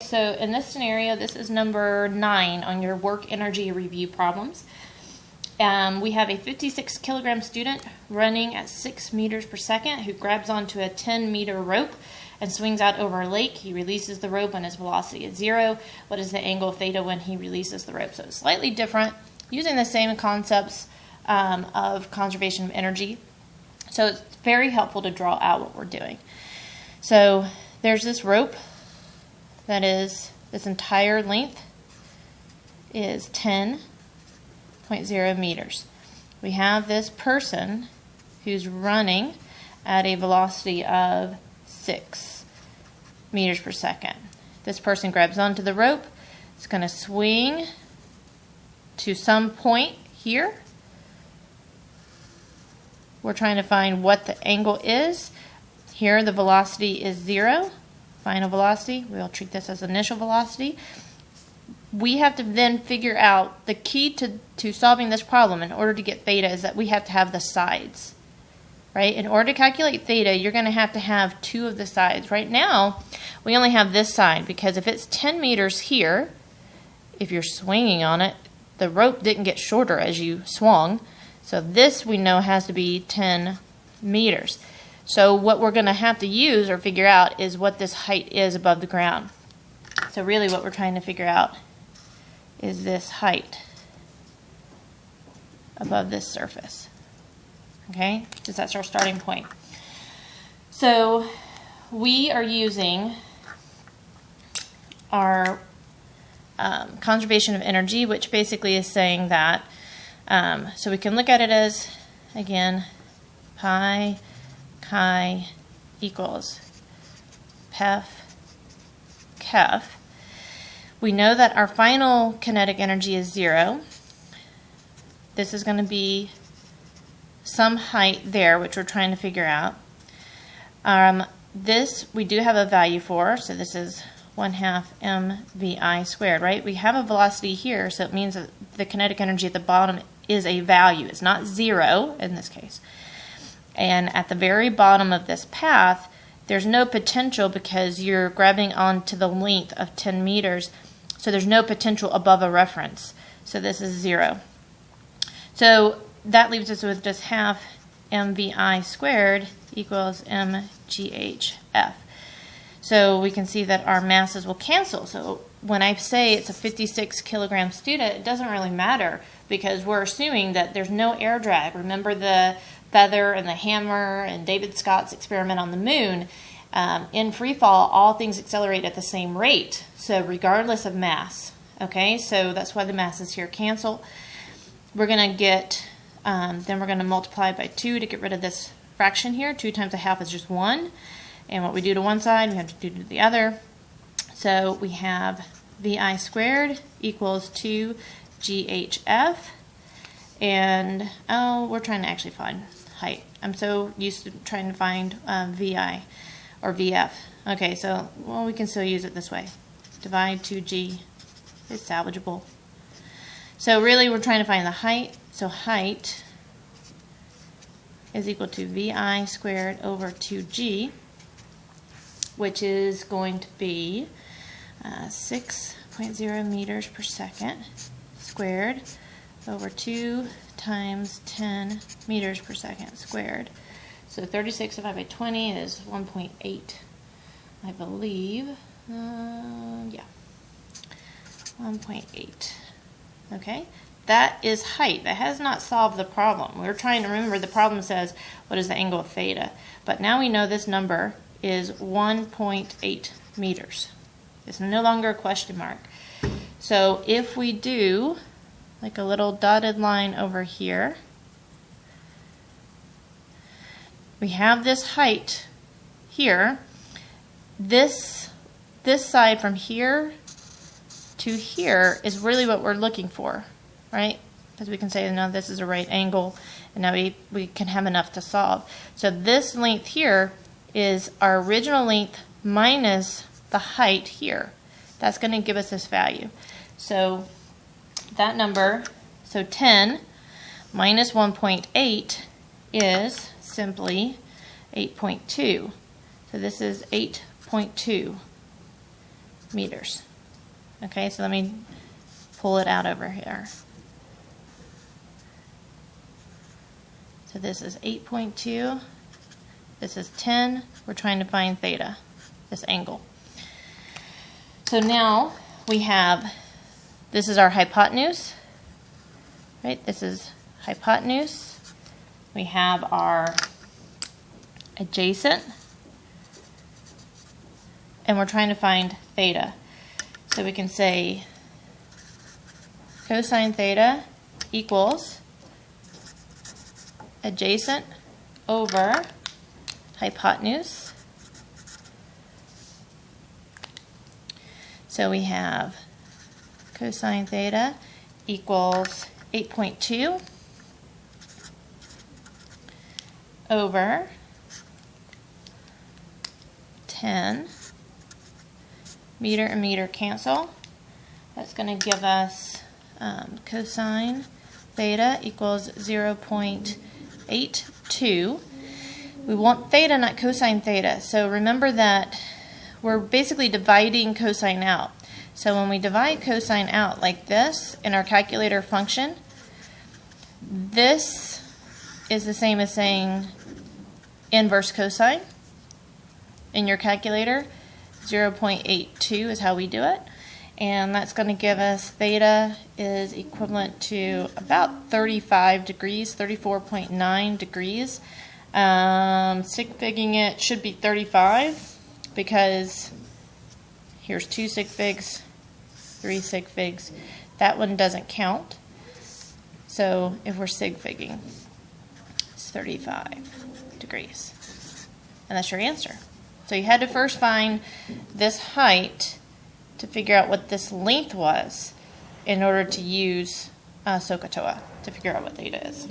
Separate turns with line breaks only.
so in this scenario, this is number 9 on your work energy review problems. We have a 56 kilogram student running at 6 meters per second who grabs onto a 10-meter rope and swings out over a lake. He releases the rope when his velocity is 0. What is the angle of theta when he releases the rope? So it's slightly different, using the same concepts of conservation of energy. So it's very helpful to draw out what we're doing. So there's this rope that is, this entire length is 10.0 meters. We have this person who's running at a velocity of 6 meters per second. This person grabs onto the rope. It's going to swing to some point here. We're trying to find what the angle is. Here the velocity is 0, final velocity. We'll treat this as initial velocity. We have to then figure out the key to solving this problem in order to get theta is that we have to have the sides. Right? In order to calculate theta, you're going to have 2 of the sides. Right now, we only have this side because if it's 10 meters here, if you're swinging on it, the rope didn't get shorter as you swung. So this we know has to be 10 meters. So what we're going to have to use or figure out is what this height is above the ground. So really what we're trying to figure out is this height above this surface. Okay, because that's our starting point. So we are using our conservation of energy, which basically is saying that, so we can look at it as, again, pi chi equals pef kef. We know that our final kinetic energy is 0. This is going to be some height there, which we're trying to figure out. This we do have a value for, so this is 1/2 mvi squared, right? We have a velocity here, so it means that the kinetic energy at the bottom is a value. It's not 0 in this case. And at the very bottom of this path, there's no potential because you're grabbing onto the length of 10 meters, so there's no potential above a reference. So this is 0. So that leaves us with just 1/2 mvi squared equals mghf. So we can see that our masses will cancel. So when I say it's a 56 kilogram student, it doesn't really matter because we're assuming that there's no air drag. Remember the feather and the hammer and David Scott's experiment on the moon. In free fall, all things accelerate at the same rate, so regardless of mass. Okay, so that's why the masses here cancel. We're going to get, then we're going to multiply by 2 to get rid of this fraction here. 2 times 1/2 is just 1. And what we do to one side, we have to do to the other. So we have vi squared equals 2ghf. And, oh, we're trying to actually find height. I'm so used to trying to find vi or vf. Okay, so, well, we can still use it this way. Divide 2g is salvageable. So really we're trying to find the height. So height is equal to vi squared over 2g, which is going to be 6.0 meters per second squared over 2 times 10 meters per second squared. So 36 divided by 20 is 1.8, I believe. Yeah, 1.8. Okay, that is height. That has not solved the problem. We're trying to remember the problem says what is the angle of theta, but now we know this number is 1.8 meters. It's no longer a question mark. So if we do like a little dotted line over here, we have this height here. This side from here to here is really what we're looking for, right? Because we can say, no, this is a right angle, and now we can have enough to solve. So this length here is our original length minus the height here. That's going to give us this value. So that number, so 10 minus 1.8 is simply 8.2. So this is 8.2 meters. Okay, so let me pull it out over here. So this is 8.2, this is 10, we're trying to find theta, this angle. So now we have, this is our hypotenuse, right? This is hypotenuse. We have our adjacent, and we're trying to find theta. So we can say cosine theta equals adjacent over hypotenuse. So we have cosine theta equals 8.2 over 10. Meter and meter cancel. That's going to give us cosine theta equals 0.82. We want theta, not cosine theta. So remember that we're basically dividing cosine out. So when we divide cosine out like this in our calculator function, this is the same as saying inverse cosine in your calculator. 0.82 is how we do it, and that's going to give us theta is equivalent to about 35 degrees, 34.9 degrees. Sig figging it should be 35 because here's 2 sig figs, 3 sig figs. That one doesn't count. So if we're sig figging, it's 35 degrees, and that's your answer. So you had to first find this height to figure out what this length was in order to use SOHCAHTOA to figure out what theta is.